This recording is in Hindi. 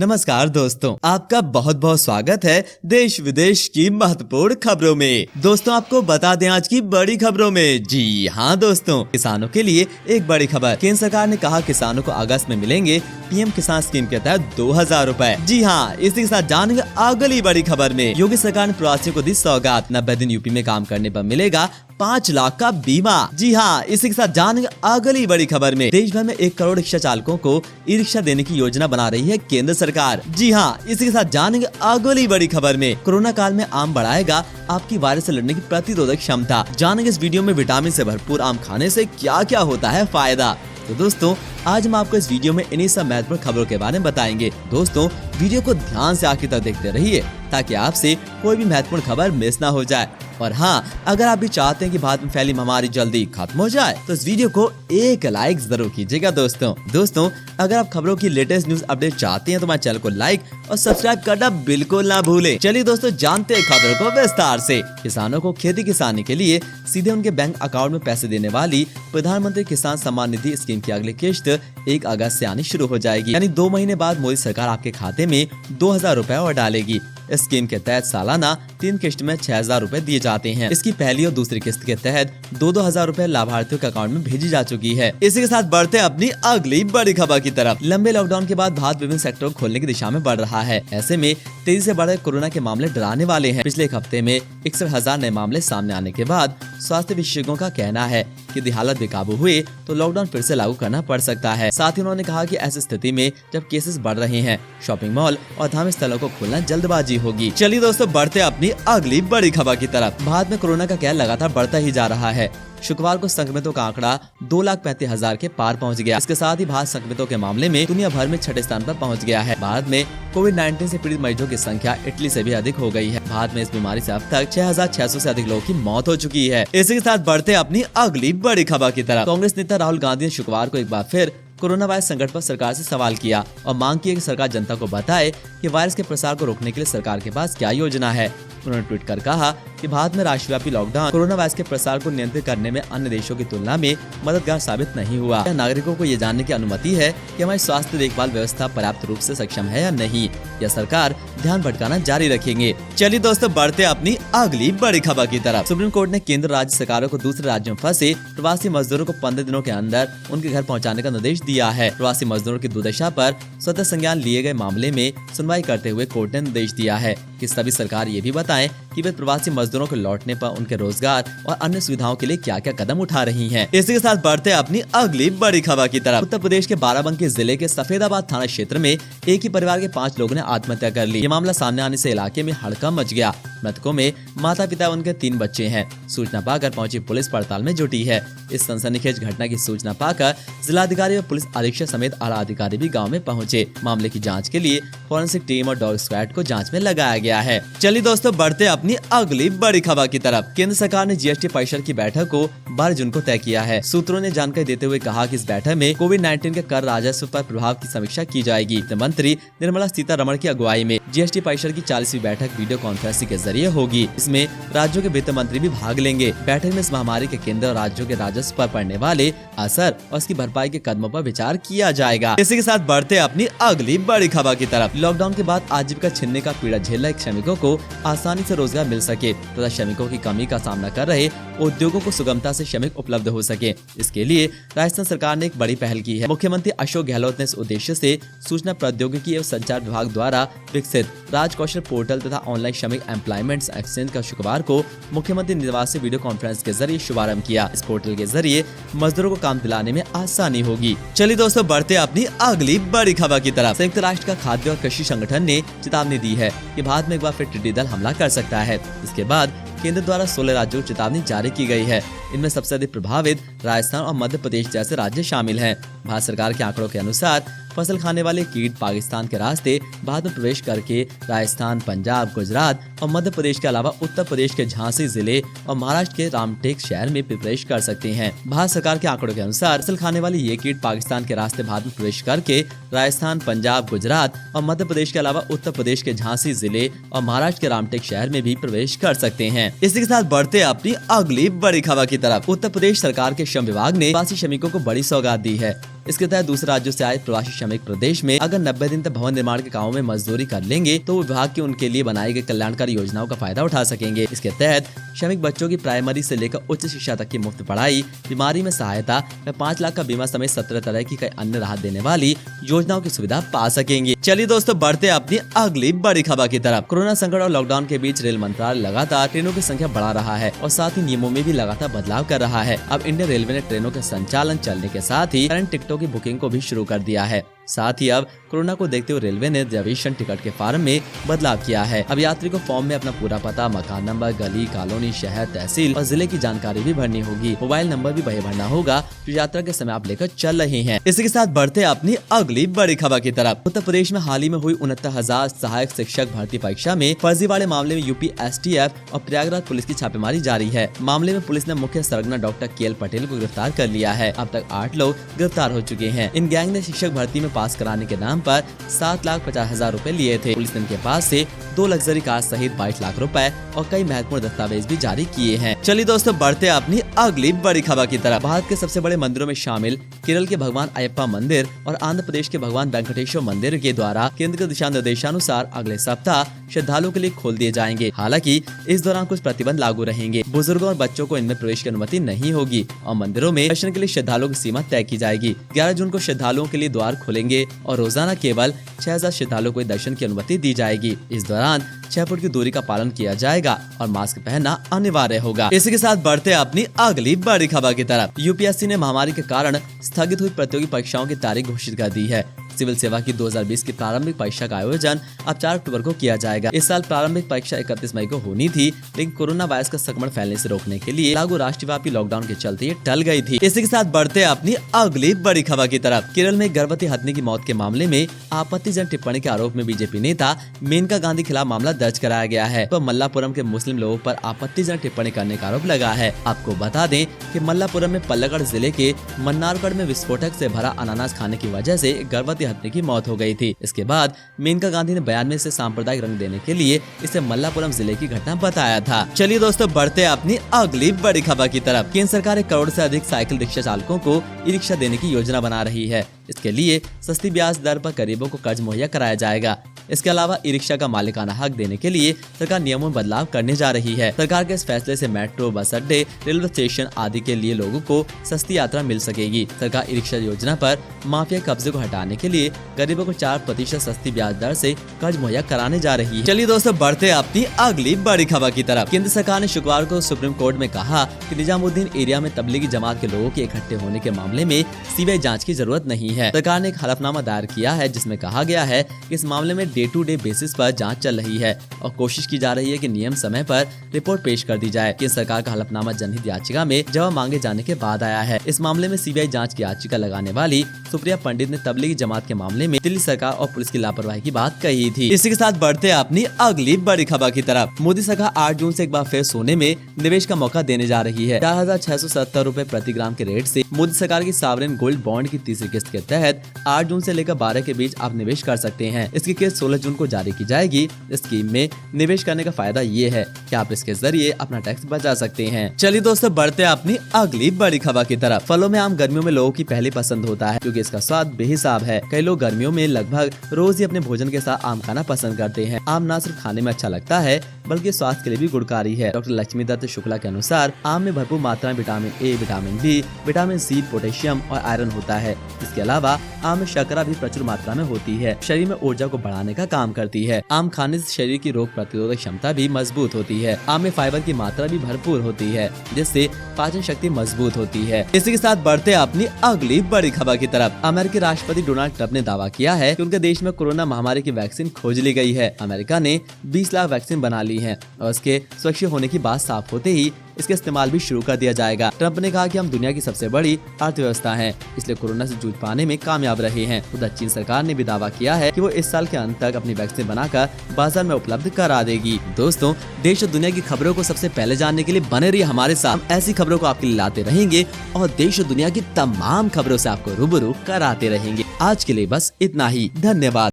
नमस्कार दोस्तों, आपका बहुत बहुत स्वागत है देश विदेश की महत्वपूर्ण खबरों में। दोस्तों आपको बता दें आज की बड़ी खबरों में। जी हाँ दोस्तों, किसानों के लिए एक बड़ी खबर। केंद्र सरकार ने कहा किसानों को अगस्त में मिलेंगे पीएम किसान स्कीम के तहत 2000 रूपए। जी हाँ, इसी के साथ जानेंगे अगली बड़ी खबर में। योगी सरकार ने प्रवासियों को दी सौगात, 90 दिन यूपी में काम करने पर मिलेगा 5 लाख का बीमा। जी हाँ, इसी के साथ जानेंगे अगली बड़ी खबर में। देश भर में 1 करोड़ रिक्शा चालकों को ई रिक्शा देने की योजना बना रही है केंद्र सरकार। जी हाँ, इसी के साथ जानेंगे अगली बड़ी खबर में। कोरोना काल में आम बढ़ाएगा आपकी वायरस से लड़ने की प्रतिरोधक क्षमता। जानेंगे इस वीडियो में विटामिन से भरपूर आम खाने से क्या क्या होता है फायदा। तो दोस्तों आज हम आपको इस वीडियो में इन्हीं सब महत्वपूर्ण खबरों के बारे में बताएंगे। दोस्तों वीडियो को ध्यान से आखिर तक देखते रहिए ताकि आपसे कोई भी महत्वपूर्ण खबर मिस ना हो जाए। और हाँ, अगर आप भी चाहते हैं कि भारत में फैली महामारी जल्दी खत्म हो जाए तो इस वीडियो को एक लाइक जरूर कीजिएगा। दोस्तों अगर आप खबरों की लेटेस्ट न्यूज अपडेट चाहते हैं तो हमारे चैनल को लाइक और सब्सक्राइब करना बिल्कुल ना भूलें। चलिए दोस्तों जानते हैं खबरों को विस्तार से। किसानों को खेती किसानी के लिए सीधे उनके बैंक अकाउंट में पैसे देने वाली प्रधानमंत्री किसान सम्मान निधि स्कीम की अगली किश्त 1 अगस्त से आनी शुरू हो जाएगी। यानी 2 महीने बाद मोदी सरकार आपके खाते में 2000 रूपए और डालेगी। इस स्कीम के तहत सालाना 3 किस्त में 6000 रूपए दिए जाते हैं। इसकी पहली और दूसरी किस्त के तहत 2-2 हजार रूपए लाभार्थियों के अकाउंट में भेजी जा चुकी है। इसी के साथ बढ़ते हैं अपनी अगली बड़ी खबर की तरफ। लंबे लॉकडाउन के बाद भारत विभिन्न सेक्टरों को खोलने की दिशा में बढ़ रहा है। ऐसे में तेजी से बढ़ रहे कोरोना के मामले डराने वाले हैं। पिछले एक हफ्ते में 61,000 नए मामले सामने आने के बाद स्वास्थ्य विशेषज्ञों का कहना है कि यदि हालत बेकाबू हुए तो लॉकडाउन फिर से लागू करना पड़ सकता है। साथ ही उन्होंने कहा कि ऐसी स्थिति में जब केसेस बढ़ रहे हैं, शॉपिंग मॉल और धार्मिक स्थलों को खोलना जल्दबाजी होगी। चलिए दोस्तों बढ़ते अपनी अगली बड़ी खबर की तरफ। भारत में कोरोना का कहर लगातार बढ़ता ही जा रहा है। शुक्रवार को संक्रमितों का आंकड़ा 2,35,000 के पार पहुंच गया। इसके साथ ही भारत संक्रमितों के मामले में दुनिया भर में 6ठे स्थान पर पहुंच गया है। भारत में कोविड-19 से पीड़ित मरीजों की संख्या इटली से भी अधिक हो गई है। भारत में इस बीमारी से अब तक 6,600 से अधिक लोगों की मौत हो चुकी है। इसी के साथ बढ़ते अपनी अगली बड़ी खबर की तरफ। कांग्रेस नेता राहुल गांधी ने शुक्रवार को एक बार फिर कोरोना वायरस संकट पर सरकार से सवाल किया और मांग की कि सरकार जनता को बताए कि वायरस के प्रसार को रोकने के लिए सरकार के पास क्या योजना है। उन्होंने ट्वीट कर कहा कि भारत में राष्ट्रव्यापी लॉकडाउन कोरोना वायरस के प्रसार को नियंत्रित करने में अन्य देशों की तुलना में मददगार साबित नहीं हुआ। नागरिकों को ये जानने की अनुमति है कि हमारी स्वास्थ्य देखभाल व्यवस्था पर्याप्त रूप से सक्षम है या नहीं, या सरकार ध्यान भटकाना जारी रखेंगे। चलिए दोस्तों बढ़ते अपनी अगली बड़ी खबर की तरफ। सुप्रीम कोर्ट ने केंद्र राज्य सरकारों को दूसरे राज्यों में फंसे प्रवासी मजदूरों को 15 दिनों के अंदर उनके घर पहुँचाने का निर्देश दिया है। प्रवासी मजदूरों की दुर्दशा पर स्वतः संज्ञान लिए गए मामले में सुनवाई करते हुए कोर्ट ने निर्देश दिया है कि सभी सरकार ये भी बताएं कि वे प्रवासी मजदूरों को लौटने पर उनके रोजगार और अन्य सुविधाओं के लिए क्या क्या कदम उठा रही हैं। इसी के साथ बढ़ते अपनी अगली बड़ी खबर की तरफ। उत्तर प्रदेश के बाराबंकी जिले के सफेदाबाद थाना क्षेत्र में एक ही परिवार के 5 लोगों ने आत्महत्या कर ली। ये मामला सामने आने से इलाके में हड़कंप मच गया। मृतकों में माता पिता उनके 3 बच्चे हैं। सूचना पाकर पहुंची पुलिस पड़ताल में जुटी है। इस सनसनीखेज घटना की सूचना पाकर जिलाधिकारी और पुलिस अधीक्षक समेत आला अधिकारी भी गाँव में पहुँचे। मामले की जाँच के लिए फॉरेंसिक टीम और डॉग स्क्वाड को जाँच में लगाया गया है। चलिए दोस्तों बढ़ते अपनी अगली बड़ी खबर की तरफ। केंद्र सरकार ने जीएसटी परिषद की बैठक को 12 जून को तय किया है। सूत्रों ने जानकारी देते हुए कहा कि इस बैठक में कोविड-19 के कर राजस्व पर प्रभाव की समीक्षा की जाएगी। वित्त मंत्री निर्मला सीतारमण की अगुवाई में जीएसटी परिषद की 40वीं बैठक वीडियो कॉन्फ्रेंसिंग के जरिए होगी। इसमें राज्यों के वित्त मंत्री भी भाग लेंगे। बैठक में इस महामारी के केंद्र और राज्यों के राजस्व पर पड़ने वाले असर और उसकी भरपाई के कदमों पर विचार किया जाएगा। इसी के साथ बढ़ते अपनी अगली बड़ी खबर की तरफ। लॉकडाउन के बाद आजीविका छीनने का पीड़ा झेल रहे श्रमिकों को आसानी से रोजगार मिल सके तथा श्रमिकों की कमी का सामना कर रहे उद्योगों को सुगमता से श्रमिक उपलब्ध हो सके, इसके लिए राजस्थान सरकार ने एक बड़ी पहल की है। मुख्यमंत्री अशोक गहलोत ने इस उद्देश्य से सूचना प्रौद्योगिकी एवं संचार विभाग द्वारा विकसित राज कौशल पोर्टल तथा ऑनलाइन श्रमिक एम्प्लॉयमेंट एक्सचेंज का शुक्रवार को मुख्यमंत्री निवास से वीडियो कॉन्फ्रेंस के जरिए शुभारंभ किया। इस पोर्टल के जरिए मजदूरों को काम दिलाने में आसानी होगी। चलिए दोस्तों बढ़ते अपनी अगली बड़ी खबर की तरफ। संयुक्त राष्ट्र का खाद्य और कृषि संगठन ने चेतावनी दी है कि भारत में एक बार फिर टिड्डी दल हमला कर सकता है। इसके बाद केंद्र द्वारा 16 राज्यों को चेतावनी जारी की गई है। इनमें सबसे अधिक प्रभावित राजस्थान और मध्य प्रदेश जैसे राज्य शामिल हैं। भारत सरकार के आंकड़ों के अनुसार फसल खाने वाले कीट पाकिस्तान के रास्ते भारत में प्रवेश करके राजस्थान, पंजाब, गुजरात और मध्य प्रदेश के अलावा उत्तर प्रदेश के झांसी जिले और महाराष्ट्र के रामटेक शहर में प्रवेश कर सकते हैं। भारत सरकार के आंकड़ों के अनुसार फसल खाने वाले ये कीट पाकिस्तान के रास्ते भारत में प्रवेश करके राजस्थान, पंजाब, गुजरात और मध्य प्रदेश के अलावा उत्तर प्रदेश के झांसी जिले और महाराष्ट्र के रामटेक शहर में भी प्रवेश कर सकते हैं। इसी के साथ बढ़ते अपनी अगली बड़ी खबर की तरफ। उत्तर प्रदेश सरकार के श्रम विभाग ने प्रवासी श्रमिकों को बड़ी सौगात दी है। इसके तहत दूसरे राज्यों से आए प्रवासी श्रमिक प्रदेश में अगर 90 दिन तक भवन निर्माण के कामों में मजदूरी कर लेंगे तो विभाग की उनके लिए बनाई गई कल्याणकारी योजनाओं का फायदा उठा सकेंगे। इसके तहत श्रमिक बच्चों की प्राइमरी से लेकर उच्च शिक्षा तक की मुफ्त पढ़ाई, बीमारी में सहायता व 5 लाख का बीमा समेत 17 तरह की कई अन्य राहत देने वाली योजनाओं की सुविधा पा सकेंगे। चलिए दोस्तों, बढ़ते अपनी अगली बड़ी खबर की तरफ। कोरोना संकट और लॉकडाउन के बीच रेल मंत्रालय लगातार ट्रेनों की संख्या बढ़ा रहा है और साथ ही नियमों में भी लगातार बदलाव कर रहा है। अब इंडियन रेलवे ने ट्रेनों के संचालन चलने के साथ ही करंट टिकटों की बुकिंग को भी शुरू कर दिया है। साथ ही अब कोरोना को देखते हुए रेलवे ने रिजर्वेशन टिकट के फॉर्म में बदलाव किया है। अब यात्री को फॉर्म में अपना पूरा पता, मकान नंबर, गली, कॉलोनी, शहर, तहसील और जिले की जानकारी भी भरनी होगी। मोबाइल नंबर भी वही भरना होगा जो यात्रा के समय आप लेकर चल रहे हैं। इसी के साथ बढ़ते अपनी अगली बड़ी खबर की तरफ। उत्तर प्रदेश में हाल ही में हुई 69,000 सहायक शिक्षक भर्ती परीक्षा में फर्जीवाड़े मामले में यूपी STF और प्रयागराज पुलिस की छापेमारी जारी है। मामले में पुलिस ने मुख्य सरगना डॉक्टर KL पटेल को गिरफ्तार कर लिया है। अब तक 8 लोग गिरफ्तार हो चुके हैं। इन गैंग ने शिक्षक भर्ती में पास कराने के नाम पर 7,50,000 रुपए लिए थे। पुलिस ने इनके पास से 2 लग्जरी कार सहित 22 लाख रुपए और कई महत्वपूर्ण दस्तावेज भी जारी किए हैं। चलिए दोस्तों, बढ़ते अपनी अगली बड़ी खबर की तरफ। भारत के सबसे बड़े मंदिरों में शामिल केरल के भगवान अयप्पा मंदिर और आंध्र प्रदेश के भगवान वेंकटेश्वर मंदिर के द्वारा केंद्र के दिशा निर्देशानुसार अगले सप्ताह श्रद्धालुओं के लिए खोल दिए जाएंगे। हालांकि इस दौरान कुछ प्रतिबंध लागू रहेंगे। बुजुर्गों और बच्चों को इनमें प्रवेश की अनुमति नहीं होगी और मंदिरों में दर्शन के लिए श्रद्धालुओं की सीमा तय की जाएगी। 11 जून को श्रद्धालुओं के लिए द्वार खुलेंगे और रोजाना केवल 6,000 श्रद्धालुओं को दर्शन की अनुमति दी जाएगी। इस दौरान 6 फुट की दूरी का पालन किया जाएगा और मास्क पहनना अनिवार्य होगा। इसी के साथ बढ़ते अपनी अगली बड़ी खबर की तरफ। UPSC ने महामारी के कारण स्थगित हुई प्रतियोगी परीक्षाओं की तारीख घोषित कर दी है। सिविल सेवा की 2020 की प्रारंभिक परीक्षा का आयोजन अब 4 अक्टूबर को किया जाएगा। इस साल प्रारंभिक परीक्षा 31 मई को होनी थी, लेकिन कोरोना वायरस का संक्रमण फैलने से रोकने के लिए लागू राष्ट्रव्यापी लॉकडाउन के चलते ये टल गई थी। इसी के साथ बढ़ते अपनी अगली बड़ी खबर की तरफ। केरल में गर्भवती हथिनी की मौत के मामले में आपत्तिजनक टिप्पणी के आरोप में बीजेपी नेता मेनका गांधी खिलाफ मामला दर्ज कराया गया है। तो मल्लापुरम के मुस्लिम लोगों पर आपत्तिजनक टिप्पणी करने का आरोप लगा है। आपको बता दें कि मल्लापुरम में पल्लकड़ जिले के मन्नारगढ़ में विस्फोटक से भरा अनानास खाने की वजह से गर्भवती हथिनी की मौत हो गई थी। इसके बाद मेनका गांधी ने बयान में इसे सांप्रदायिक रंग देने के लिए इसे मल्लापुरम जिले की घटना बताया था। चलिए दोस्तों, बढ़ते अपनी अगली बड़ी खबर की तरफ। केंद्र सरकार 1 करोड़ से अधिक साइकिल रिक्शा चालकों को ई रिक्शा देने की योजना बना रही है। इसके लिए सस्ती ब्याज दर पर गरीबों को कर्ज मुहैया कराया जाएगा। इसके अलावा ई रिक्शा का मालिकाना हक देने के लिए सरकार नियमों में बदलाव करने जा रही है। सरकार के इस फैसले से मेट्रो, बस अड्डे, रेलवे स्टेशन आदि के लिए लोगों को सस्ती यात्रा मिल सकेगी। सरकार ई रिक्शा योजना पर माफिया कब्जे को हटाने के लिए गरीबों को 4% सस्ती ब्याज दर से कर्ज मुहैया कराने जा रही है। चलिए दोस्तों, बढ़ते अपनी अगली बड़ी खबर की तरफ। केंद्र सरकार ने शुक्रवार को सुप्रीम कोर्ट में कहा कि निजामुद्दीन एरिया में तबलीगी जमात के लोगों के इकट्ठे होने के मामले में सीबीआई जांच की जरूरत नहीं है। सरकार ने एक हलफनामा दायर किया है जिसमें कहा गया है कि इस मामले में डे टू डे बेसिस पर जांच चल रही है और कोशिश की जा रही है कि नियम समय पर रिपोर्ट पेश कर दी जाए। केंद्र सरकार का हलफनामा जनहित याचिका में जवाब मांगे जाने के बाद आया है। इस मामले में सीबीआई जांच की याचिका लगाने वाली सुप्रिया पंडित ने तबलीगी जमात के मामले में दिल्ली सरकार और पुलिस की लापरवाही की बात कही थी। इसी के साथ बढ़ते अपनी अगली बड़ी खबर की तरफ। मोदी सरकार 8 जून से एक बार फिर सोने में निवेश का मौका देने जा रही है। 4,670 रुपए प्रति ग्राम के रेट से मोदी सरकार की सावरेन गोल्ड बॉन्ड की तीसरी किस्त के तहत 8 जून से लेकर 12 के बीच आप निवेश कर सकते हैं। इसकी किस्त 16 जून को जारी की जाएगी। इस स्कीम में निवेश करने का फायदा ये है कि आप इसके जरिए अपना टैक्स बचा सकते हैं। चलिए दोस्तों, बढ़ते अपनी अगली बड़ी खबर की तरफ। फलों में आम गर्मियों में लोगों की पहली पसंद होता है क्योंकि इसका स्वाद बेहिसाब है। कई लोग गर्मियों में लगभग रोज ही अपने भोजन के साथ आम खाना पसंद करते हैं। आम न सिर्फ खाने में अच्छा लगता है बल्कि स्वास्थ्य के लिए भी गुणकारी है। डॉक्टर लक्ष्मी दत्त शुक्ला के अनुसार आम में भरपूर मात्रा में vitamin A, vitamin B, vitamin C, potassium और आयरन होता है। इसके अलावा आम में शर्करा भी प्रचुर मात्रा में होती है। शरीर में ऊर्जा को बढ़ाने का काम करती है। आम खाने से शरीर की रोग प्रतिरोधक क्षमता भी मजबूत होती है। आम में फाइबर की मात्रा भी भरपूर होती है जिससे पाचन शक्ति मजबूत होती है। इसी के साथ बढ़ते अपनी अगली बड़ी खबर की तरफ। अमेरिकी राष्ट्रपति डोनाल्ड ट्रंप ने दावा किया है कि उनके देश में कोरोना महामारी की वैक्सीन खोज ली गई है। अमेरिका ने 20 लाख वैक्सीन बना ली है और उसके सुरक्षित होने की बात साफ होते ही इसका इस्तेमाल भी शुरू कर दिया जाएगा। ट्रंप ने कहा कि हम दुनिया की सबसे बड़ी अर्थव्यवस्था हैं, इसलिए कोरोना से जूझ पाने में कामयाब रहे हैं। उधर चीन सरकार ने भी दावा किया है कि वो इस साल के अंत तक अपनी वैक्सीन बनाकर बाजार में उपलब्ध करा देगी। दोस्तों, देश और दुनिया की खबरों को सबसे पहले जानने के लिए बने रहिए हमारे साथ। हम ऐसी खबरों को आपके लिए लाते रहेंगे और देश और दुनिया की तमाम खबरों से आपको रूबरू कराते रहेंगे। आज के लिए बस इतना ही। धन्यवाद।